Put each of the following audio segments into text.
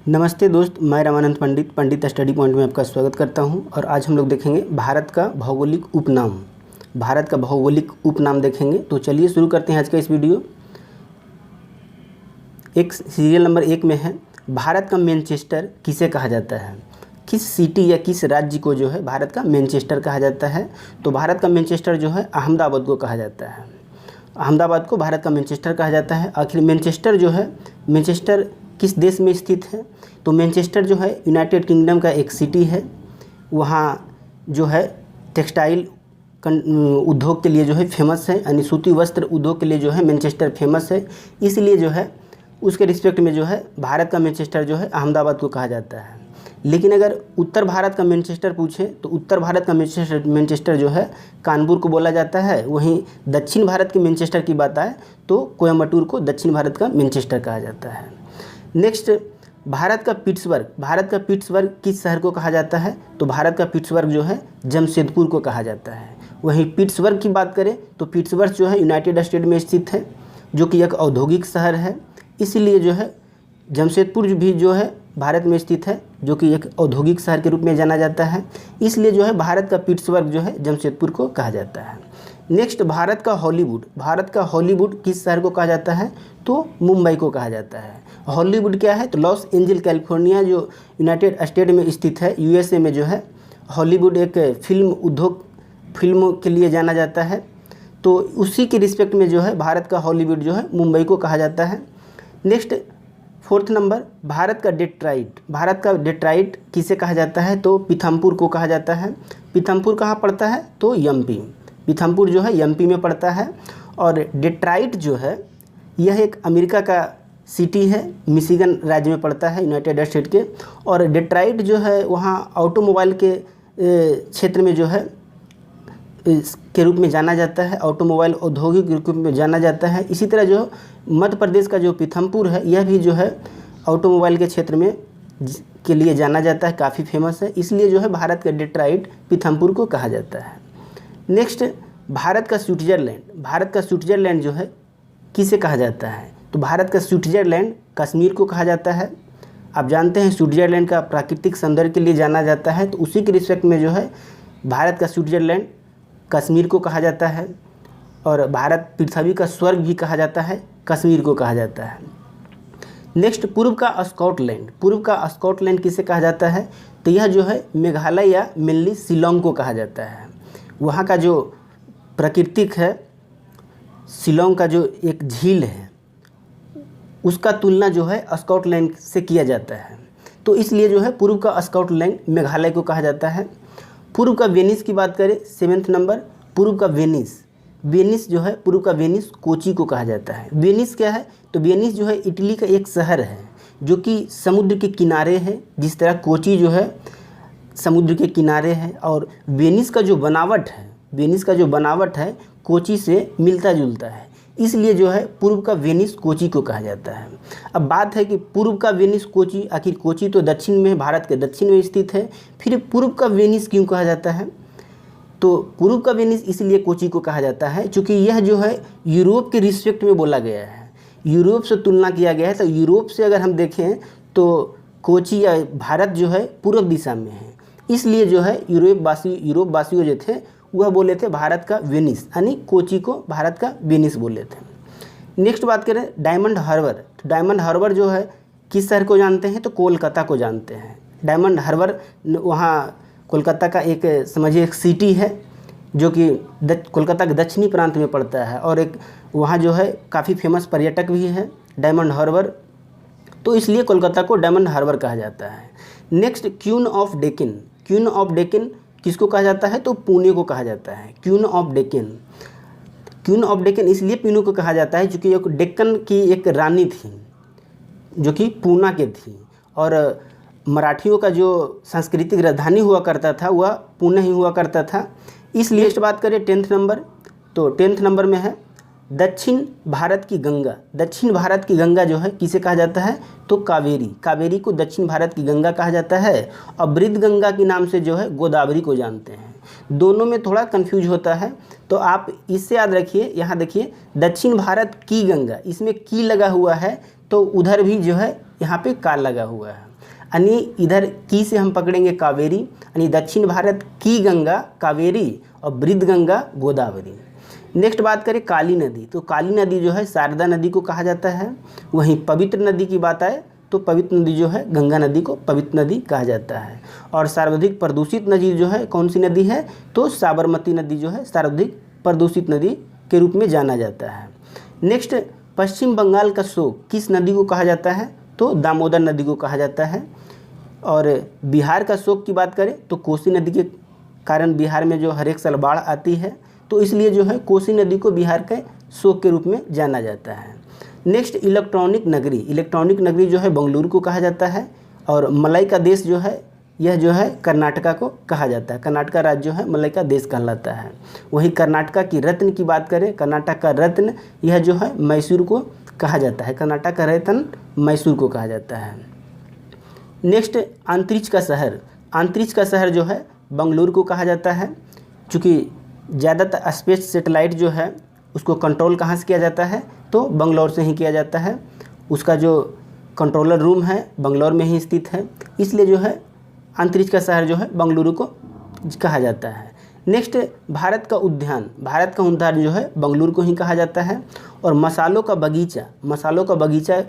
नमस्ते दोस्त, मैं रामानंद पंडित स्टडी पॉइंट में आपका स्वागत करता हूं। और आज हम लोग देखेंगे भारत का भौगोलिक उपनाम। भारत का भौगोलिक उपनाम देखेंगे। तो चलिए शुरू करते हैं आज का इस वीडियो। एक सीरियल नंबर 1 में है, भारत का मैनचेस्टर किसे कहा जाता है? किस सिटी या किस राज्य को जो है भारत का मैनचेस्टर कहा जाता है? तो भारत का मैनचेस्टर जो है अहमदाबाद को कहा जाता है। अहमदाबाद को भारत का मैनचेस्टर कहा जाता है। आखिर मैनचेस्टर जो है, मैनचेस्टर किस देश में स्थित है? तो मैनचेस्टर जो है यूनाइटेड किंगडम का एक सिटी है। वहाँ जो है टेक्सटाइल उद्योग के लिए जो है फेमस है, यानी सूती वस्त्र उद्योग के लिए जो है मैनचेस्टर फेमस है। इसलिए जो है उसके रिस्पेक्ट में जो है भारत का मैनचेस्टर जो है अहमदाबाद को कहा जाता है। लेकिन अगर उत्तर भारत का मैनचेस्टर पूछे तो उत्तर भारत का मैनचेस्टर जो है कानपुर को बोला जाता है। वहीं दक्षिण भारत के मैनचेस्टर की बात आए तो कोयम्बटूर को दक्षिण भारत का मैनचेस्टर कहा जाता है। नेक्स्ट, भारत का पिट्सबर्ग किस शहर को कहा जाता है? तो भारत का पिट्सबर्ग जो है जमशेदपुर को कहा जाता है। वहीं पिट्सबर्ग की बात करें तो पिट्सबर्ग जो है यूनाइटेड स्टेट में स्थित है, जो कि एक औद्योगिक शहर है। इसीलिए जो है जमशेदपुर भी जो है भारत में स्थित है, जो कि एक औद्योगिक शहर के रूप में जाना जाता है। इसलिए जो है भारत का पिट्सबर्ग जो है जमशेदपुर को कहा जाता है। नेक्स्ट, भारत का हॉलीवुड किस शहर को कहा जाता है? तो मुंबई को कहा जाता है। हॉलीवुड क्या है? तो लॉस एंजल कैलिफोर्निया जो यूनाइटेड स्टेट में स्थित है, यूएसए में जो है हॉलीवुड एक फिल्मों के लिए जाना जाता है। तो उसी के रिस्पेक्ट में जो है भारत का हॉलीवुड जो है मुंबई को कहा जाता है। नेक्स्ट, 4th नंबर, भारत का डेट्राइट किसे कहा जाता है? तो पीथमपुर को कहा जाता है। पीथमपुर कहाँ पड़ता है? तो एमपी। पीथमपुर जो है एमपी में पड़ता है। और डेट्राइट जो है यह एक अमेरिका का सिटी है, मिशिगन राज्य में पड़ता है, यूनाइटेड स्टेट के। और डेट्राइट जो है वहाँ ऑटोमोबाइल के क्षेत्र में जो है के रूप में जाना जाता है, ऑटोमोबाइल औद्योगिक रूप में जाना जाता है। इसी तरह जो मध्य प्रदेश का जो पीथमपुर है यह भी जो है ऑटोमोबाइल के क्षेत्र में के लिए जाना जाता है, काफ़ी फेमस है। इसलिए जो है भारत का डेट्राइट पीथमपुर को कहा जाता है। नेक्स्ट, भारत का स्विट्जरलैंड जो है किसे कहा जाता है? तो भारत का स्विट्जरलैंड कश्मीर को कहा जाता है। आप जानते हैं स्विट्जरलैंड का प्राकृतिक सौंदर्य के लिए जाना जाता है, तो उसी के रिस्पेक्ट में जो है भारत का स्विट्जरलैंड कश्मीर को कहा जाता है। और भारत पृथ्वी का स्वर्ग भी कहा जाता है, कश्मीर को कहा जाता है। नेक्स्ट, पूर्व का स्कॉटलैंड किसे कहा जाता है? तो यह जो है मेघालय या मेनली शिलोंग को कहा जाता है। वहाँ का जो प्राकृतिक है, शिलोंग का जो एक झील है, उसका तुलना जो है स्कॉटलैंड से किया जाता है। तो इसलिए जो है पूर्व का स्कॉटलैंड मेघालय को कहा जाता है। पूर्व का वेनिस की बात करें, 7th नंबर, पूर्व का वेनिस जो है, पूर्व का वेनिस कोची को कहा जाता है। वेनिस क्या है? तो वेनिस जो है इटली का एक शहर है जो कि समुद्र के किनारे है, जिस तरह कोची जो है समुद्र के किनारे है। और वेनिस का जो बनावट है कोची से मिलता जुलता है। इसलिए जो है पूर्व का वेनिस कोची को कहा जाता है। अब बात है कि पूर्व का वेनिस कोची, आखिर कोची तो दक्षिण में, भारत के दक्षिण में स्थित है, फिर पूर्व का वेनिस क्यों कहा जाता है? तो पूर्व का वेनिस इसलिए कोची को कहा जाता है क्योंकि यह जो है यूरोप के रिस्पेक्ट में बोला गया है, यूरोप से तुलना किया गया है। तो यूरोप से अगर हम देखें तो कोची या भारत जो है पूर्व दिशा में है। इसलिए जो है यूरोप वासियों जो थे वह बोले थे भारत का वेनिस, यानी कोची को भारत का वेनिस बोले थे। नेक्स्ट बात करें डायमंड हार्बर। तो डायमंड हार्बर जो है किस शहर को जानते हैं? तो कोलकाता को जानते हैं। डायमंड हार्बर वहाँ कोलकाता का एक समझिए एक सिटी है, जो कि कोलकाता के दक्षिणी प्रांत में पड़ता है। और एक वहाँ जो है काफ़ी फेमस पर्यटक भी है डायमंड हार्बर, तो इसलिए कोलकाता को डायमंड हार्बर कहा जाता है। नेक्स्ट, क्वीन ऑफ डेक्कन किसको कहा जाता है? तो पुणे को कहा जाता है। क्वीन ऑफ डेक्कन इसलिए पुणे को कहा जाता है क्योंकि एक डेक्कन की एक रानी थी जो कि पूना के थी। और मराठियों का जो सांस्कृतिक राजधानी हुआ करता था वह पुणे ही हुआ करता था। इसलिए नेक्स्ट बात करें 10th नंबर, तो 10th नंबर में है दक्षिण भारत की गंगा जो है किसे कहा जाता है? तो कावेरी को दक्षिण भारत की गंगा कहा जाता है। और वृद्ध गंगा के नाम से जो है गोदावरी को जानते हैं। दोनों में थोड़ा कंफ्यूज होता है, तो आप इससे याद रखिए। यहाँ देखिए दक्षिण भारत की गंगा, इसमें की लगा हुआ है, तो उधर भी जो है यहाँ पे का लगा हुआ है। यानी इधर की से हम पकड़ेंगे कावेरी, यानी दक्षिण भारत की गंगा कावेरी और वृद्ध गंगा गोदावरी। नेक्स्ट बात करें काली नदी, तो काली नदी जो है शारदा नदी को कहा जाता है। वहीं पवित्र नदी की बात आए तो पवित्र नदी जो है गंगा नदी को पवित्र नदी कहा जाता है। और सर्वाधिक प्रदूषित नदी जो है कौन सी नदी है, तो साबरमती नदी जो है सर्वाधिक प्रदूषित नदी के रूप में जाना जाता है। नेक्स्ट पश्चिम बंगाल का शोक किस नदी को कहा जाता है, तो दामोदर नदी को कहा जाता है। और बिहार का शोक की बात करें तो कोसी नदी के कारण बिहार में जो हर एक साल बाढ़ आती है, तो इसलिए जो है कोसी नदी को बिहार के शोक के रूप में जाना जाता है। नेक्स्ट इलेक्ट्रॉनिक नगरी, इलेक्ट्रॉनिक नगरी जो है बेंगलुरु को कहा जाता है। और मलाई का देश जो है यह जो है कर्नाटका को कहा जाता है। कर्नाटका राज्य जो है मलाई का देश कहलाता है। वहीं कर्नाटका की रत्न की बात करें, कर्नाटक का रत्न यह जो है मैसूर को कहा जाता है। कर्नाटक का रत्न मैसूर को कहा जाता है। नेक्स्ट अंतरिक्ष का शहर, अंतरिक्ष का शहर जो है बेंगलुरु को कहा जाता है। चूँकि ज़्यादातर स्पेस सेटेलाइट जो है उसको कंट्रोल कहाँ से किया जाता है, तो बंगलौर से ही किया जाता है। उसका जो कंट्रोलर रूम है बंगलौर में ही स्थित है, इसलिए जो है अंतरिक्ष का शहर जो है बेंगलुरु को कहा जाता है। नेक्स्ट भारत का उद्यान, भारत का उद्यान जो है बेंगलुरु को ही कहा जाता है। और मसालों का बगीचा, मसालों का बगीचा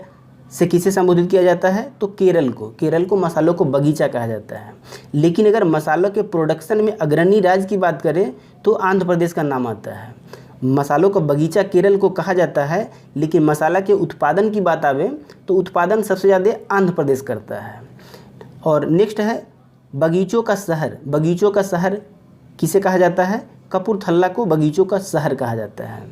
से किसे संबोधित किया जाता है, तो केरल को, केरल को मसालों को बगीचा कहा जाता है। लेकिन अगर मसालों के प्रोडक्शन में अग्रणी राज्य की बात करें तो आंध्र प्रदेश का नाम आता है। मसालों का बगीचा केरल को कहा जाता है, लेकिन मसाला के उत्पादन की बात आवे तो उत्पादन सबसे ज़्यादा आंध्र प्रदेश करता है। और नेक्स्ट है बगीचों का शहर, बगीचों का शहर किसे कहा जाता है, कपूरथला को बगीचों का शहर कहा जाता है।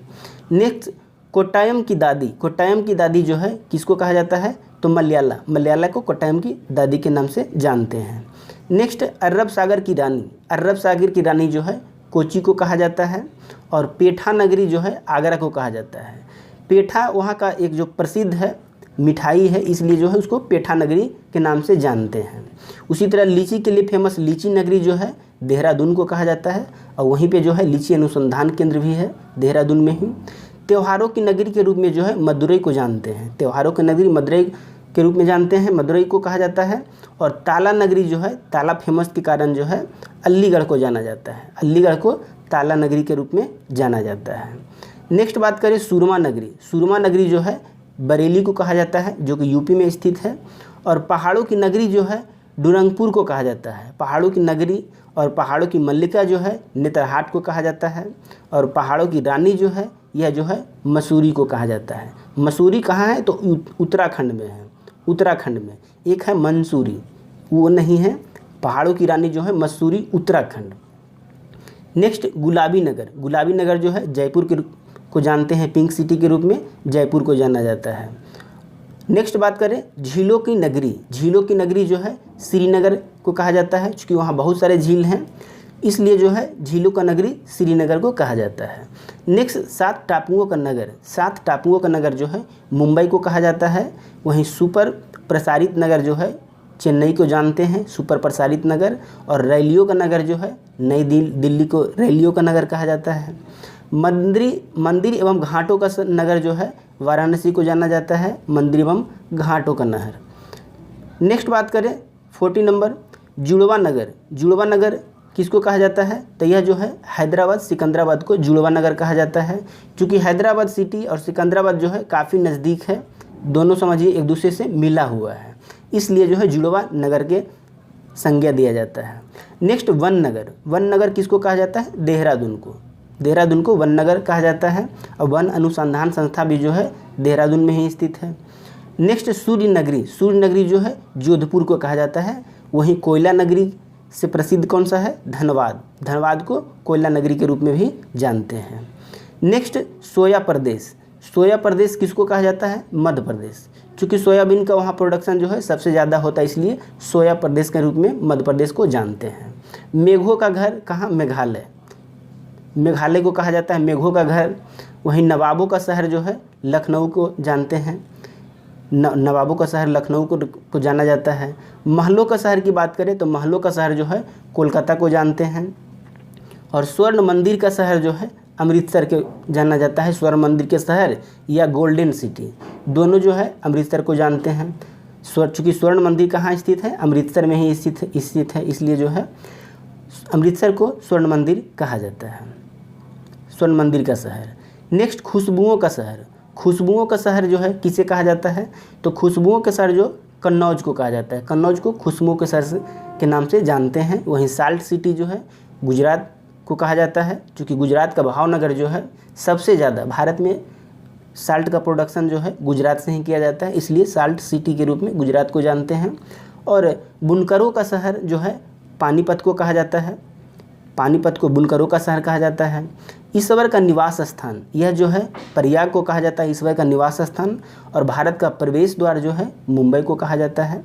नेक्स्ट कोट्टायम की दादी, कोट्टायम की दादी जो है किसको कहा जाता है, तो मलयाला, मलयाला को कोट्टायम की दादी के नाम से जानते हैं। नेक्स्ट अरब सागर की रानी, अरब सागर की रानी जो है कोची को कहा जाता है। और पेठा नगरी जो है आगरा को कहा जाता है। पेठा वहाँ का एक जो प्रसिद्ध है मिठाई है, इसलिए जो है उसको पेठा नगरी के नाम से जानते हैं। उसी तरह लीची के लिए फेमस लीची नगरी जो है देहरादून को कहा जाता है। और वहीं पे जो है लीची अनुसंधान केंद्र भी है देहरादून में ही। त्योहारों की नगरी के रूप में जो है मदुरई को जानते हैं, त्योहारों की नगरी मदुरई के रूप में जानते हैं, मदुरई को कहा जाता है। और ताला नगरी जो है, ताला फेमस के कारण जो है अलीगढ़ को जाना जाता है, अलीगढ़ को ताला नगरी के रूप में जाना जाता है। नेक्स्ट बात करें सुरमा नगरी, सुरमा नगरी जो है बरेली को कहा जाता है जो कि यूपी में स्थित है। और पहाड़ों की नगरी जो है डूरंगपुर को कहा जाता है, पहाड़ों की नगरी और पहाड़ों की मल्लिका जो है नेतरहाट को कहा जाता है। और पहाड़ों की रानी जो है यह जो है मसूरी को कहा जाता है। मसूरी कहाँ है, तो उत्तराखंड में है, उत्तराखंड में। एक है मंसूरी, वो नहीं है। पहाड़ों की रानी जो है मसूरी उत्तराखंड। नेक्स्ट गुलाबी नगर, गुलाबी नगर जो है जयपुर के को जानते हैं, पिंक सिटी के रूप में जयपुर को जाना जाता है। नेक्स्ट बात करें झीलों की नगरी, झीलों की नगरी जो है श्रीनगर को कहा जाता है, क्योंकि वहाँ बहुत सारे झील हैं, इसलिए जो है झीलों का नगरी श्रीनगर को कहा जाता है। नेक्स्ट 7 टापुओं का नगर, 7 टापुओं का नगर जो है मुंबई को कहा जाता है। वहीं सुपर प्रसारित नगर जो है चेन्नई को जानते हैं, सुपर प्रसारित नगर। और रैलियों का नगर जो है नई दिल्ली को रैलियों का नगर कहा जाता है। मंदिर एवं घाटों का नगर जो है वाराणसी को जाना जाता है, मंदिर एवं घाटों का नगर। नेक्स्ट बात करें 40 नंबर जुड़वा नगर, जुड़वा नगर किसको कहा जाता है, तो यह जो है हैदराबाद सिकंदराबाद को जुड़वा नगर कहा जाता है। क्योंकि हैदराबाद सिटी और सिकंदराबाद जो है काफ़ी नज़दीक है, दोनों समझिए एक दूसरे से मिला हुआ है, इसलिए जो है जुड़वा नगर के संज्ञा दिया जाता है। नेक्स्ट वन नगर, वन नगर किसको कहा जाता है, देहरादून को, देहरादून को वन नगर कहा जाता है। और वन अनुसंधान संस्था भी जो है देहरादून में ही स्थित है। नेक्स्ट सूर्य नगरी, सूर्य नगरी जो है जोधपुर को कहा जाता है। वहीं कोयला नगरी से प्रसिद्ध कौन सा है, धनबाद, धनबाद को कोयला नगरी के रूप में भी जानते हैं। नेक्स्ट सोया प्रदेश, सोया प्रदेश किसको कहा जाता है, मध्य प्रदेश, क्योंकि सोयाबीन का वहाँ प्रोडक्शन जो है सबसे ज़्यादा होता है, इसलिए सोया प्रदेश के रूप में मध्य प्रदेश को जानते हैं। मेघों का घर कहाँ, मेघालय, मेघालय को कहा जाता है मेघों का घर। वहीं नवाबों का शहर जो है लखनऊ को जानते हैं, नवाबों का शहर लखनऊ को जाना जाता है। महलों का शहर की बात करें तो महलों का शहर जो है कोलकाता को जानते हैं। और स्वर्ण मंदिर का शहर जो है अमृतसर के जाना जाता है, स्वर्ण मंदिर के शहर या गोल्डन सिटी, दोनों जो है अमृतसर को जानते हैं। चूँकि स्वर्ण मंदिर कहाँ स्थित है, अमृतसर में ही स्थित है, इसलिए जो है अमृतसर को स्वर्ण मंदिर कहा जाता है, स्वर्ण मंदिर का शहर। नेक्स्ट, खुशबुओं का शहर। खुशबुओं का शहर जो है किसे कहा जाता है, तो खुशबुओं का शहर जो कन्नौज को कहा जाता है। कन्नौज को खुशबुओं के शहर के नाम से जानते हैं। वहीं साल्ट सिटी जो है गुजरात को कहा जाता है, क्योंकि गुजरात का भावनगर जो है सबसे ज़्यादा भारत में साल्ट का प्रोडक्शन जो है गुजरात से ही किया जाता है, इसलिए साल्ट सिटी के रूप में गुजरात को जानते हैं। और बुनकरों का शहर जो है पानीपत को कहा जाता है, पानीपत को बुनकरों का शहर कहा जाता है। ईश्वर का निवास स्थान, यह जो है प्रयाग को कहा जाता है ईश्वर का निवास स्थान। और भारत का प्रवेश द्वार जो है मुंबई को कहा जाता है।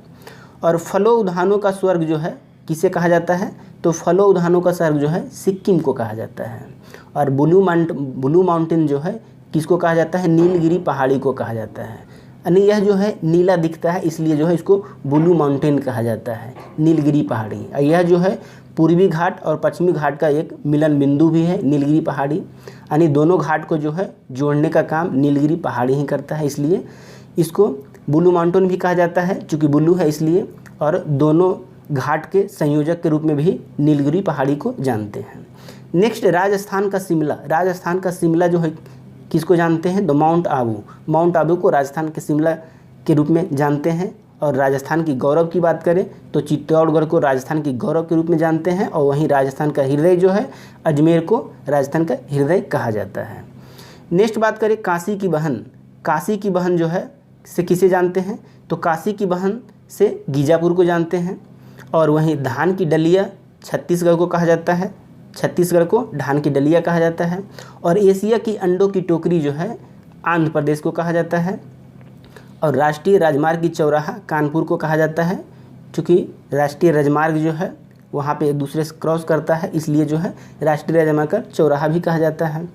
और फलों उद्यानों का स्वर्ग जो है किसे कहा जाता है, तो फलों उद्यानों का स्वर्ग जो है सिक्किम को कहा जाता है। और ब्लू माउंटेन जो है किसको कहा जाता है, नीलगिरी पहाड़ी को कहा जाता है। यानी यह जो है नीला दिखता है, इसलिए जो है इसको ब्लू माउंटेन कहा जाता है, नीलगिरी पहाड़ी। और यह जो है पूर्वी घाट और पश्चिमी घाट का एक मिलन बिंदु भी है नीलगिरी पहाड़ी, यानी दोनों घाट को जो है जोड़ने का काम नीलगिरी पहाड़ी ही करता है, इसलिए इसको ब्लू माउंटेन भी कहा जाता है, चूँकि ब्लू है इसलिए। और दोनों घाट के संयोजक के रूप में भी नीलगिरी पहाड़ी को जानते हैं। नेक्स्ट, राजस्थान का शिमला। राजस्थान का शिमला जो है किसको जानते हैं, तो माउंट आबू। माउंट आबू को राजस्थान के शिमला के रूप में जानते हैं। और राजस्थान की गौरव की बात करें तो चित्तौड़गढ़ को राजस्थान की गौरव के रूप में जानते हैं। और वहीं राजस्थान का हृदय जो है अजमेर को राजस्थान का हृदय कहा जाता है। नेक्स्ट बात करें काशी की बहन। काशी की बहन जो है से किसे जानते हैं, तो काशी की बहन से गीजापुर को जानते हैं। और वहीं धान की डलिया छत्तीसगढ़ को कहा जाता है, छत्तीसगढ़ को धान की डलिया कहा जाता है। और एशिया की अंडों की टोकरी जो है आंध्र प्रदेश को कहा जाता है। और राष्ट्रीय राजमार्ग की चौराहा कानपुर को कहा जाता है, क्योंकि राष्ट्रीय राजमार्ग जो है वहाँ पे एक दूसरे से क्रॉस करता है, इसलिए जो है राष्ट्रीय राजमार्ग का चौराहा भी कहा जाता है।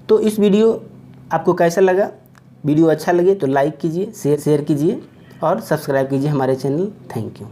तो इस वीडियो आपको कैसा लगा, वीडियो अच्छा लगे तो लाइक कीजिए, शेयर कीजिए और सब्सक्राइब कीजिए हमारे चैनल। Thank you.